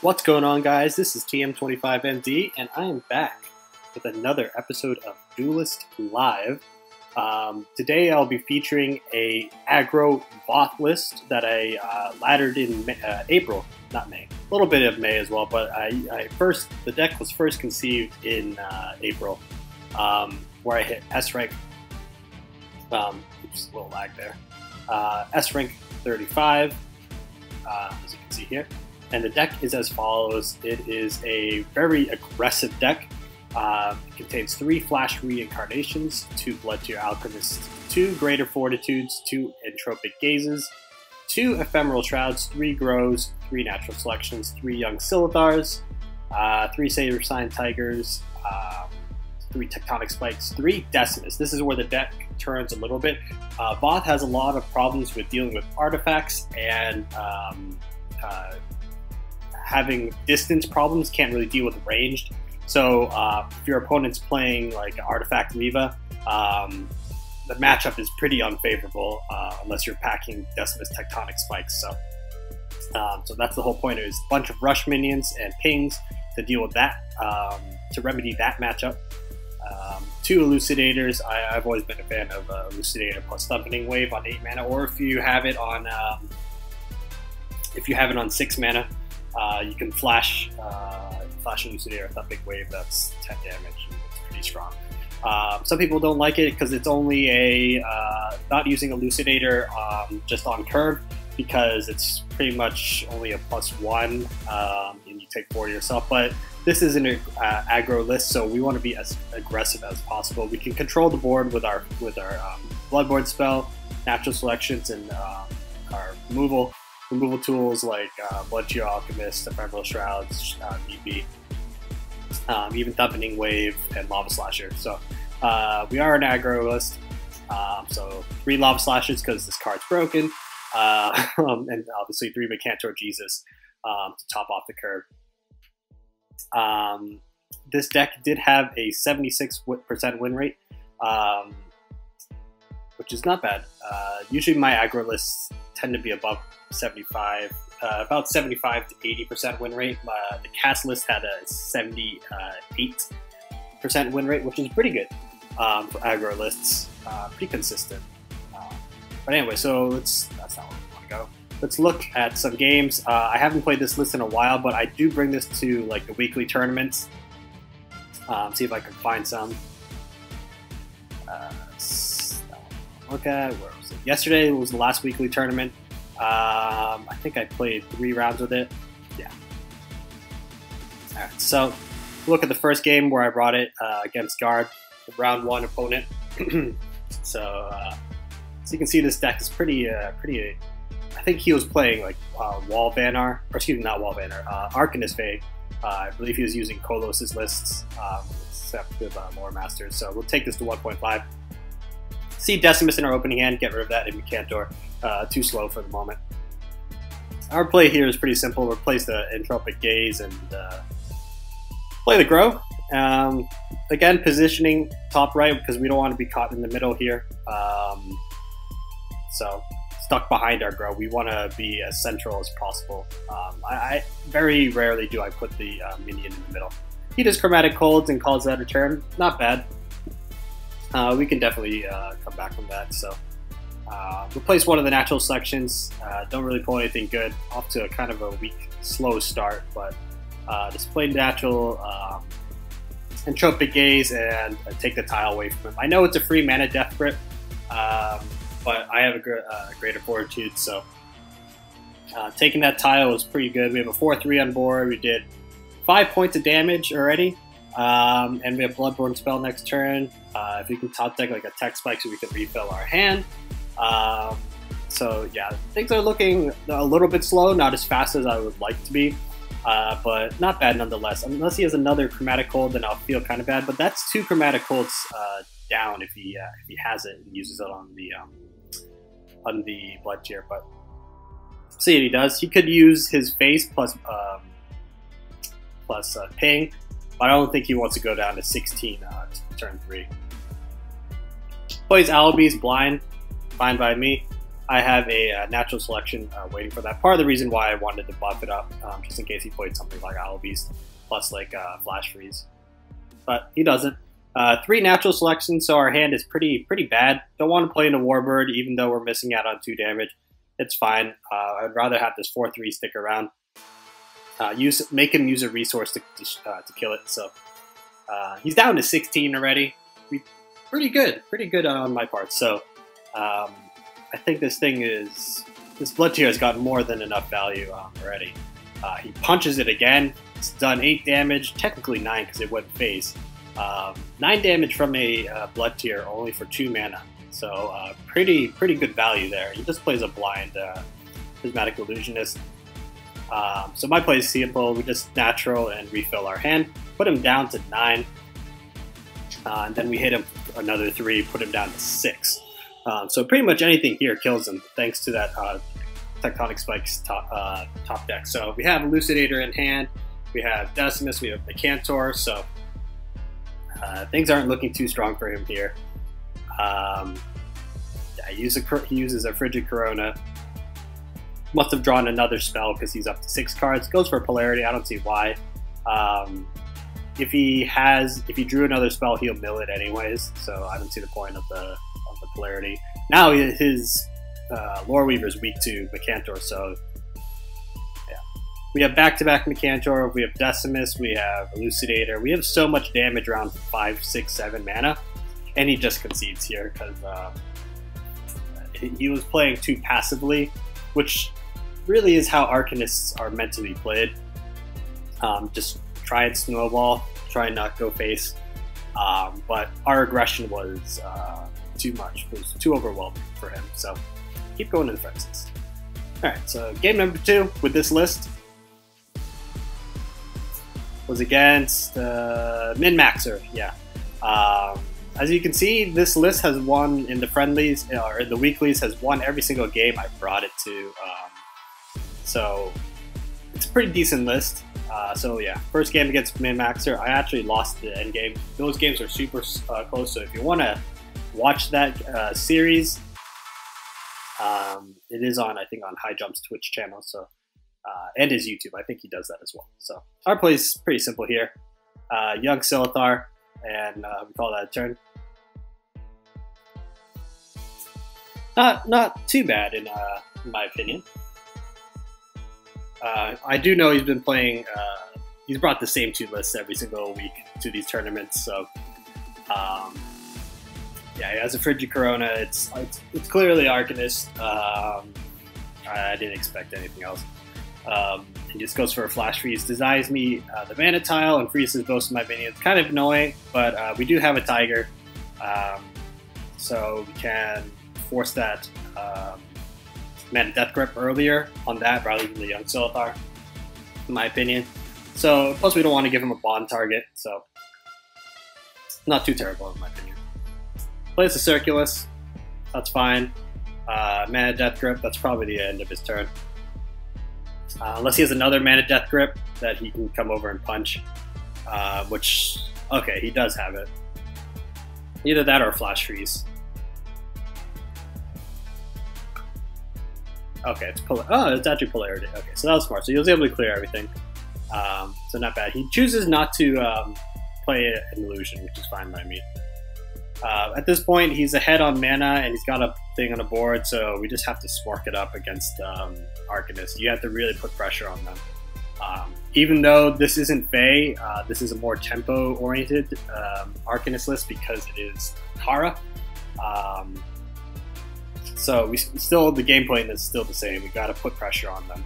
What's going on, guys? This is TM25MD, and I am back with another episode of Duelyst Live. Today I'll be featuring a Aggro Vaath list that I laddered in April, not May. A little bit of May as well, but the deck was first conceived in April, where I hit S rank. Oops, a little lag there. S rank 35, as you can see here. And the deck is as follows. It is a very aggressive deck. It contains 3 Flash Reincarnations, 2 Blood Tier Alchemists, 2 Greater Fortitudes, 2 Entropic Gazes, 2 Ephemeral Shrouds, 3 Grows, 3 Natural Selections, 3 Young Scimitars, 3 Saber Sign Tigers, 3 Tectonic Spikes, 3 Decimus. This is where the deck turns a little bit. Vaath has a lot of problems with dealing with artifacts and having distance problems, can't really deal with ranged. So if your opponent's playing like Artifact Leva, the matchup is pretty unfavorable unless you're packing Decimus Tectonic Spikes. So that's the whole point. Is a bunch of rush minions and pings to deal with that, to remedy that matchup. 2 Elucidators. I've always been a fan of Elucidator plus Thumpening Wave on 8 mana, or if you have it on 6 mana. You can flash Elucidator, Thumping Wave. That's 10 damage. It's pretty strong. Some people don't like it because it's only a not using Elucidator just on curve, because it's pretty much only a +1, and you take 4 yourself. But this is an aggro list, so we want to be as aggressive as possible. We can control the board with our Bloodborne spell, natural selections, and our removal tools like Blood Tier Alchemist, Ephemeral Shrouds, DB, even Thumpening Wave and Lava Slasher. So we are an aggro list. So 3 Lava Slashers because this card's broken, and obviously 3 Mycantor Jesus to top off the curve. This deck did have a 76% win rate, which is not bad. Usually my aggro lists tend to be above 75, about 75 to 80% win rate. The cast list had a 78% win rate, which is pretty good for aggro lists. Pretty consistent. But anyway, so that's not where we want to go. Let's look at some games. I haven't played this list in a while, but I do bring this to like the weekly tournaments. See if I can find some. Look at, where was it? Yesterday was the last weekly tournament. I think I played 3 rounds with it. Yeah. Alright, so look at the first game where I brought it against Guard, the round 1 opponent. So you can see this deck is pretty. I think he was playing like Wall Vanar, or excuse me, not Wall Vanar, Arcanist Fae. I believe he was using Kolos's lists, except with Lore Masters. So we'll take this to 1.5. See Decimus in our opening hand, get rid of that in Mycantor. Too slow for the moment. Our play here is pretty simple. Replace the Entropic Gaze and play the Grow. Again, positioning top right because we don't want to be caught in the middle here. So stuck behind our Grow. We want to be as central as possible. I very rarely do I put the minion in the middle. He does Chromatic Colds and calls that a turn. Not bad. We can definitely come back from that. So replace one of the natural selections. Don't really pull anything good. Off to a kind of a weak, slow start, but just play natural Entropic Gaze and take the tile away from him. I know it's a free mana death grip, but I have a Greater Fortitude, so taking that tile was pretty good. We have a 4/3 on board. We did 5 points of damage already. And we have Bloodborne spell next turn. If we can top deck like a Tech Spike so we can refill our hand. So yeah, things are looking a little bit slow, not as fast as I would like to be, but not bad nonetheless. Unless he has another Chromatic Cold, then I'll feel kind of bad. But that's 2 Chromatic Colds down if he has it and uses it on the Blood Tier. But see what he does. He could use his face plus ping. I don't think he wants to go down to 16 turn 3. Plays Albies blind, fine by me. I have a natural selection waiting for that. Part of the reason why I wanted to buff it up, just in case he played something like Owl Beast, plus like Flash Freeze. But he doesn't. 3 natural selections, so our hand is pretty bad. Don't want to play into Warbird, even though we're missing out on 2 damage. It's fine. I'd rather have this 4/3 stick around. Make him use a resource to kill it. So he's down to 16 already. Pretty good on my part. So I think this blood tier has got more than enough value already. He punches it again. It's done 8 damage, technically 9 because it went face. 9 damage from a blood tier only for 2 mana. So pretty good value there. He just plays a blind Prismatic Illusionist. So my play is simple. We just natural and refill our hand. Put him down to 9. And then we hit him another 3, put him down to 6. So pretty much anything here kills him, thanks to that Tectonic Spikes top deck. So we have Elucidator in hand, we have Decimus, we have Mycantor, so things aren't looking too strong for him here. Yeah, he uses a Frigid Corona. Must have drawn another spell because he's up to 6 cards. Goes for Polarity, I don't see why. If he drew another spell, he'll mill it anyways, so I don't see the point of the Polarity. Now his Lore Weaver is weak to Mycantor, so yeah. We have back-to-back Mycantor, we have Decimus, we have Elucidator. We have so much damage around 5, 6, 7 mana, and he just concedes here because he was playing too passively, which really is how Arcanists are meant to be played. Just try and snowball, try and not go face. But our aggression was too much. It was too overwhelming for him. So keep going to the fences. Alright, so game number 2 with this list was against Min-Maxer. Yeah. As you can see, this list has won in the friendlies, or in the weeklies, has won every single game I brought it to. So it's a pretty decent list. So yeah, first game against Min-Maxer, I actually lost the end game. Those games are super close, so if you want to watch that series, it is on, I think, on High Jump's Twitch channel, so and his YouTube. I think he does that as well. So our play is pretty simple here. Young Silithar, and we call that a turn. Not too bad in my opinion. I do know he's been playing. He's brought the same 2 lists every single week to these tournaments. So yeah, he has a Frigid Corona. It's clearly Arcanist. I didn't expect anything else. He just goes for a Flash Freeze, denies me the mana tile, and freezes most of my minions. Kind of annoying, but we do have a Tiger, so we can force that Mana Death Grip earlier on that rather than the Young Silithar, in my opinion. So plus we don't want to give him a bond target, so not too terrible in my opinion. Plays the Circulus, that's fine. Mana Death Grip, that's probably the end of his turn. Unless he has another Mana Death Grip that he can come over and punch, which, okay, he does have it. Either that or Flash Freeze. Okay, it's actually Polarity. Okay, so that was smart. So he was able to clear everything. So not bad. He chooses not to play an illusion, which is fine by me. At this point, he's ahead on mana, and he's got a thing on the board, so we just have to smork it up against Arcanist. You have to really put pressure on them. Even though this isn't Fae, this is a more tempo-oriented Arcanist list because it is Kara. So the gameplay is still the same. We got to put pressure on them,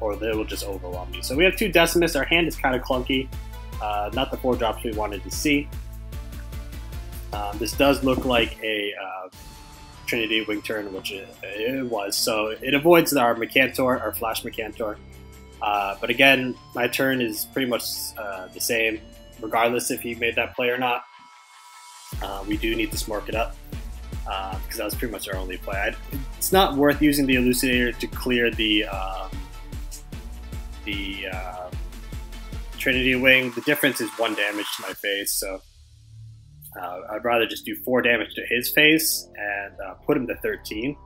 or they will just overwhelm you. So we have 2 Decimus. Our hand is kind of clunky, not the 4 drops we wanted to see. This does look like a Trinity Wing turn, which it was. So it avoids our Mycantor, our Flash Mycantor. But again, my turn is pretty much the same, regardless if he made that play or not. We do need to smork it up, because that was pretty much our only play. It's not worth using the Elucidator to clear the Trinity Wing. The difference is 1 damage to my face, so I'd rather just do 4 damage to his face and put him to 13.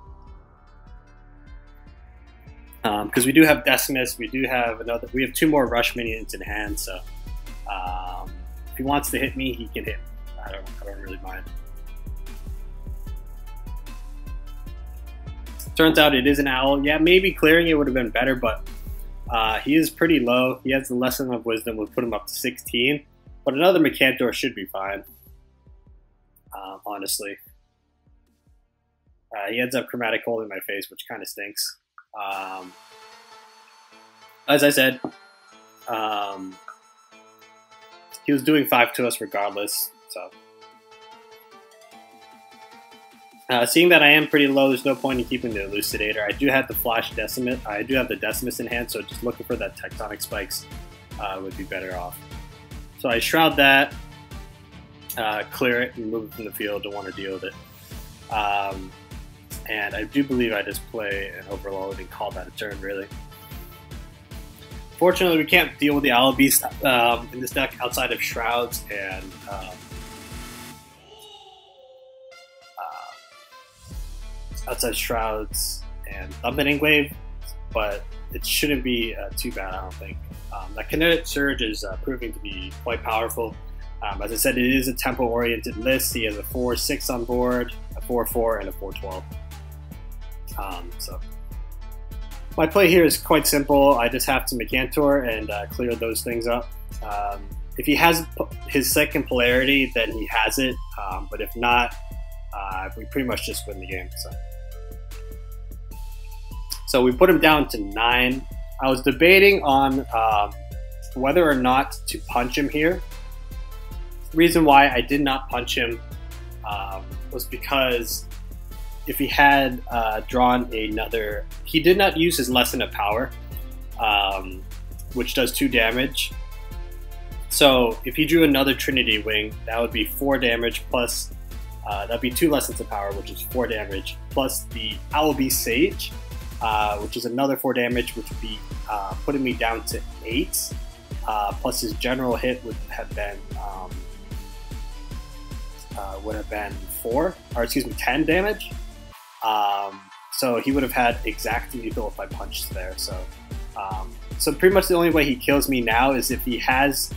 Because we do have Decimus, we have 2 more rush minions in hand, so if he wants to hit me, he can hit me. I don't really mind. Turns out it is an owl. Yeah, maybe clearing it would have been better, but he is pretty low. He has the Lesson of Wisdom, would put him up to 16, but another Mecantor should be fine, honestly. He ends up Chromatic Cold in my face, which kind of stinks. As I said, he was doing 5 to us regardless, so. Seeing that I am pretty low, there's no point in keeping the Elucidator. I do have the Flash Decimus. I do have the Decimus in hand, so just looking for that Tectonic Spikes would be better off. So I Shroud that, clear it, and move it from the field. Don't want to deal with it. And I do believe I just play an Overload and call that a turn, really. Fortunately, we can't deal with the Owl Beast in this deck outside of Shrouds and Thumping Wave, but it shouldn't be too bad, I don't think. That Kinetic Surge is proving to be quite powerful. As I said, it is a tempo-oriented list. He has a 4/6 on board, a 4/4, and a 4/12. So my play here is quite simple. I just have to Mecantor and clear those things up. If he has his second polarity, then he has it. But if not, we pretty much just win the game. So we put him down to 9. I was debating on whether or not to punch him here. The reason why I did not punch him was because if he had drawn another, he did not use his Lesson of Power, which does 2 damage. So if he drew another Trinity Wing, that would be 4 damage plus, that'd be 2 Lessons of Power, which is 4 damage, plus the Owl Beast Sage, which is another 4 damage, which would be putting me down to 8, plus his general hit would have been 10 damage. So he would have had exact lethal if I punched there. So pretty much the only way he kills me now is if he has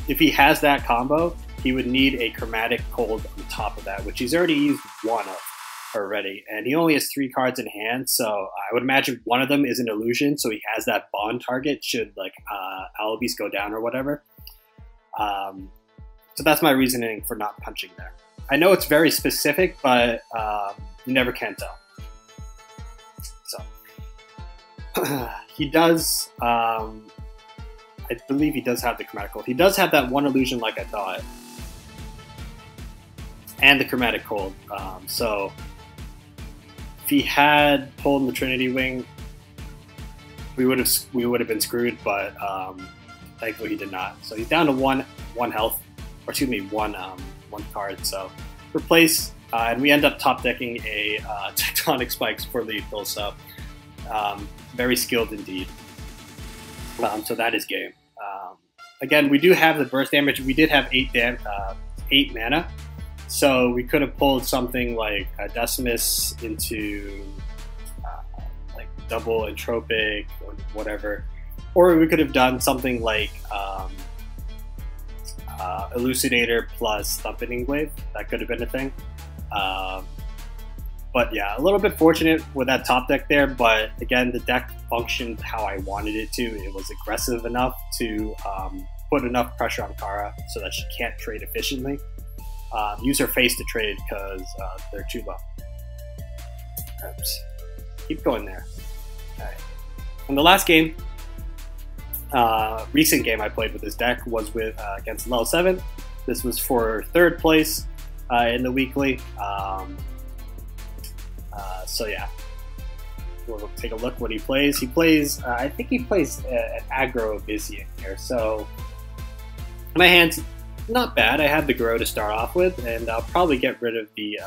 that combo, he would need a Chromatic Cold on top of that, which he's already used 1 of already, and he only has 3 cards in hand. So I would imagine one of them is an illusion, so he has that bond target should like Owl Beast go down or whatever. So that's my reasoning for not punching there. I know it's very specific, but you never can tell. So he does, I believe he does have the Chromatic Cold. He does have that 1 illusion like I thought, and the Chromatic Cold. So if he had pulled the Trinity Wing, we would have been screwed, but thankfully he did not. So he's down to 1 health, or excuse me, one card. So replace, and we end up top decking a Tectonic Spikes for lethal. So very skilled indeed. So that is game. Again, we do have the burst damage. We did have 8 mana, so we could have pulled something like a Decimus into like double Entropic or whatever, or we could have done something like Elucidator plus Thumping Wave. That could have been a thing. But yeah, a little bit fortunate with that top deck there, but again, the deck functioned how I wanted it to. It was aggressive enough to put enough pressure on Kara so that she can't trade efficiently. Use her face to trade because they're too low. Oops. Keep going there. Okay. In the last game, recent game I played with this deck was with against level 7. This was for 3rd place in the weekly. So yeah, we'll take a look what he plays. He plays, I think he plays an Aggro Vaath here. So my hand's not bad. I have the Grow to start off with, and I'll probably get rid of the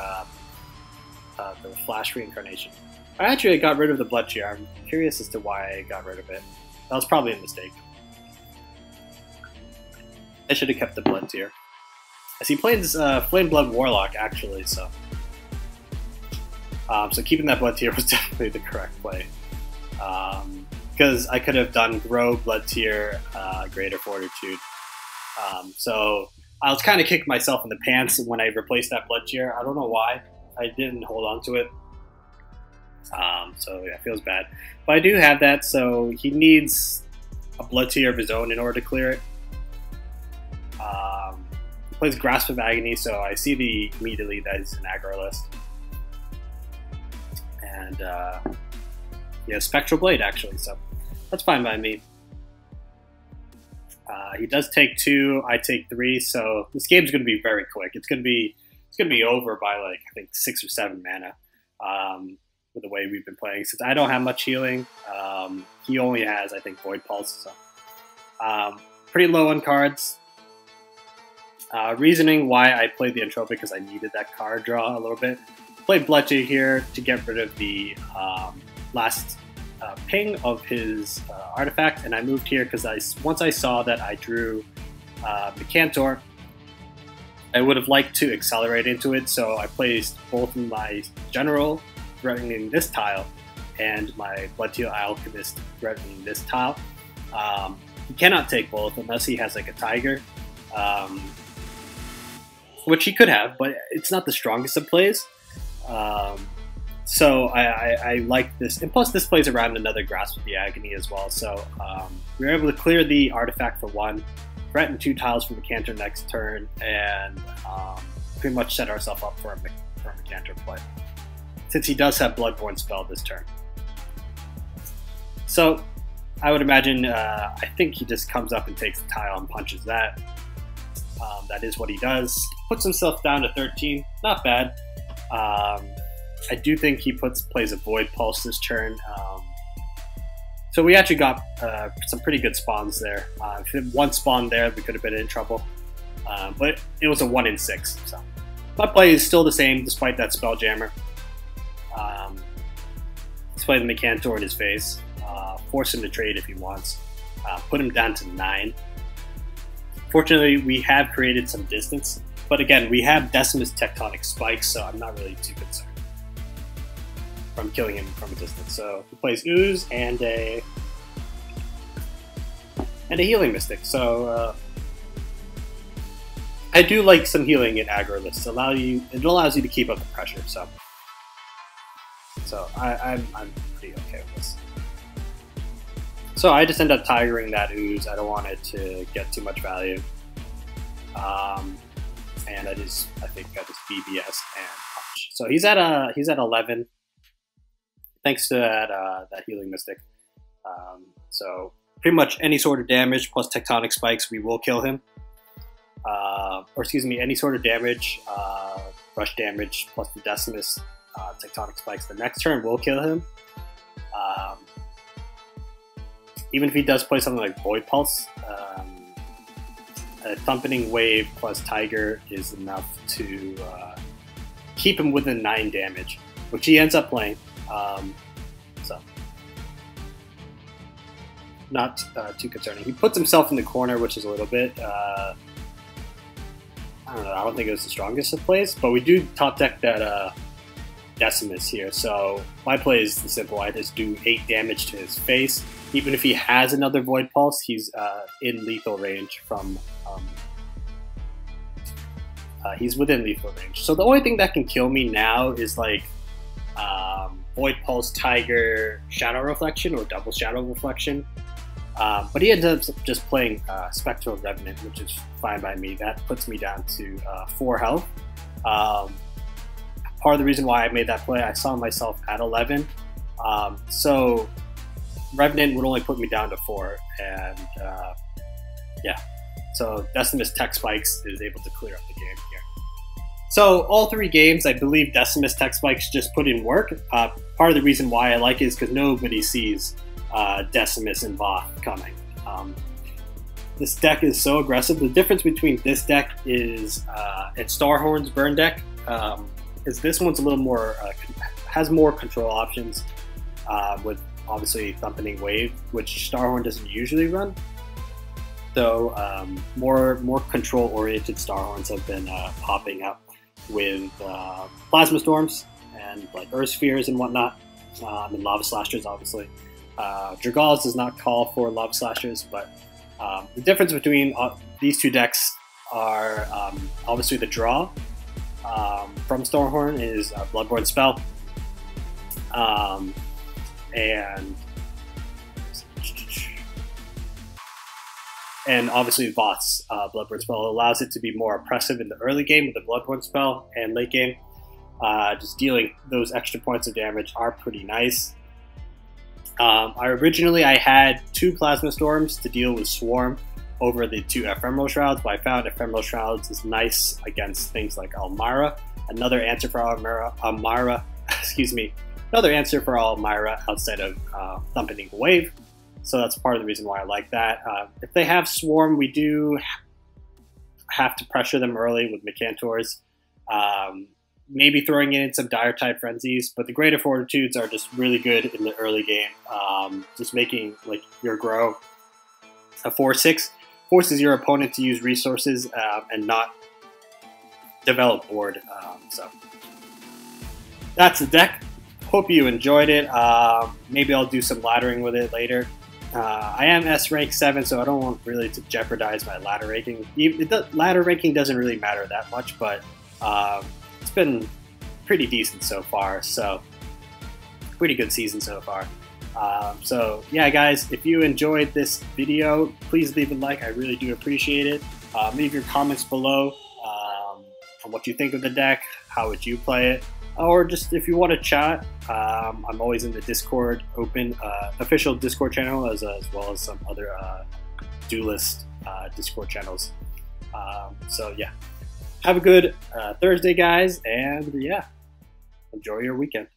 Flash Reincarnation. I got rid of the Blood Tear. I'm curious as to why I got rid of it. That was probably a mistake. I should have kept the Blood Tear. As he plays Flame Blood Warlock, actually, so keeping that Blood Tier was definitely the correct play. Because I could have done Grow, Blood Tier, Greater Fortitude. So I was kind of kicking myself in the pants when I replaced that Blood Tier. I don't know why. I didn't hold on to it. So yeah, it feels bad. But I do have that, so he needs a Blood Tier of his own in order to clear it. He plays Grasp of Agony, so I see immediately that he's an aggro list. And he has Spectral Blade, actually, so that's fine by me. He does take 2, I take 3, so this game's going to be very quick. It's going to be over by like I think 6 or 7 mana with the way we've been playing. Since I don't have much healing, he only has I think Void Pulse. So pretty low on cards. Reasoning why I played the Entropic because I needed that card draw a little bit. Played Blood Tier here to get rid of the last ping of his artifact, and I moved here because once I saw that I drew Mycantor, I would have liked to accelerate into it, so I placed both my General threatening this tile and my Blood Tier Alchemist threatening this tile. He cannot take both unless he has like a Tiger, which he could have, but it's not the strongest of plays. So I like this, and plus this plays around another Grasp of the Agony as well, so we were able to clear the artifact for 1, threaten 2 tiles for Mycantor next turn, and pretty much set ourselves up for a Mycantor play, since he does have Bloodborne spell this turn. So I would imagine, I think he just comes up and takes the tile and punches that. That is what he does. Puts himself down to 13, not bad. I do think he plays a Void Pulse this turn. So we actually got some pretty good spawns there. If it one spawn there, we could have been in trouble. But it was a 1 in 6. So my play is still the same despite that Spelljammer. Let's play the Mycantor in his face. Force him to trade if he wants. Put him down to 9. Fortunately, we have created some distance. But again, we have Decimus Tectonic Spikes, so I'm not really too concerned from killing him from a distance. So he plays Ooze and a Healing Mystic. So I do like some healing in aggro lists. It allows you to keep up the pressure. So I'm pretty okay with this. So I just end up tigering that Ooze. I don't want it to get too much value. And I think I just BBS and punch. So he's at 11, thanks to that Healing Mystic. So pretty much any sort of damage plus Tectonic Spikes, we will kill him. Or excuse me, any sort of damage, rush damage plus the Decimus Tectonic Spikes the next turn will kill him. Even if he does play something like Void Pulse, a Thumpening Wave plus Tiger is enough to keep him within 9 damage, which he ends up playing. So not too concerning. He puts himself in the corner, which is a little bit, I don't know, I don't think it was the strongest of plays, but we do top deck that Decimus here. So my play is simple. I just do 8 damage to his face. Even if he has another Void Pulse, he's in lethal range from... he's within lethal range. So the only thing that can kill me now is like Void Pulse, Tiger, Shadow Reflection, or double Shadow Reflection. But he ends up just playing Spectral Revenant, which is fine by me. That puts me down to 4 health. Part of the reason why I made that play, I saw myself at 11. So Revenant would only put me down to 4, and yeah. So Decimus Tech Spikes is able to clear up the game here. So all 3 games, I believe Decimus Tech Spikes just put in work. Part of the reason why I like it is because nobody sees Decimus and Vaath coming. This deck is so aggressive. The difference between this deck is and Starhorn's burn deck is this one's a little more has more control options with obviously Thumpening Wave, which Starhorn doesn't usually run. though, more control-oriented Starhorns have been popping up with Plasma Storms and like Earth Spheres and whatnot, and Lava Slashers, obviously. Dragals does not call for Lava Slashers, but the difference between these two decks are obviously the draw from Stormhorn is Bloodborne Spell, and obviously Vaath's Bloodborne Spell allows it to be more oppressive in the early game with the Bloodborne Spell, and late game, just dealing those extra points of damage are pretty nice. Originally I had 2 Plasma Storms to deal with Swarm over the 2 Ephemeral Shrouds, but I found Ephemeral Shrouds is nice against things like Almira. Another answer for Almira, excuse me, another answer for Almira outside of Thumping Wave. So that's part of the reason why I like that. If they have Swarm, we do have to pressure them early with Mechantors. Maybe throwing in some Dire Type Frenzies, but the Greater Fortitudes are just really good in the early game. Just making like your Grow a 4/6 forces your opponent to use resources and not develop board. So that's the deck. Hope you enjoyed it. Maybe I'll do some laddering with it later. I am S rank 7, so I don't want really to jeopardize my ladder ranking. Ladder ranking doesn't really matter that much, but it's been pretty decent so far. So pretty good season so far. So yeah, guys, if you enjoyed this video, please leave a like. I really do appreciate it. Leave your comments below on what you think of the deck, how would you play it, or just if you want to chat. I'm always in the Discord open official Discord channel as well as some other Duelyst Discord channels. So yeah, have a good Thursday, guys, and yeah, enjoy your weekend.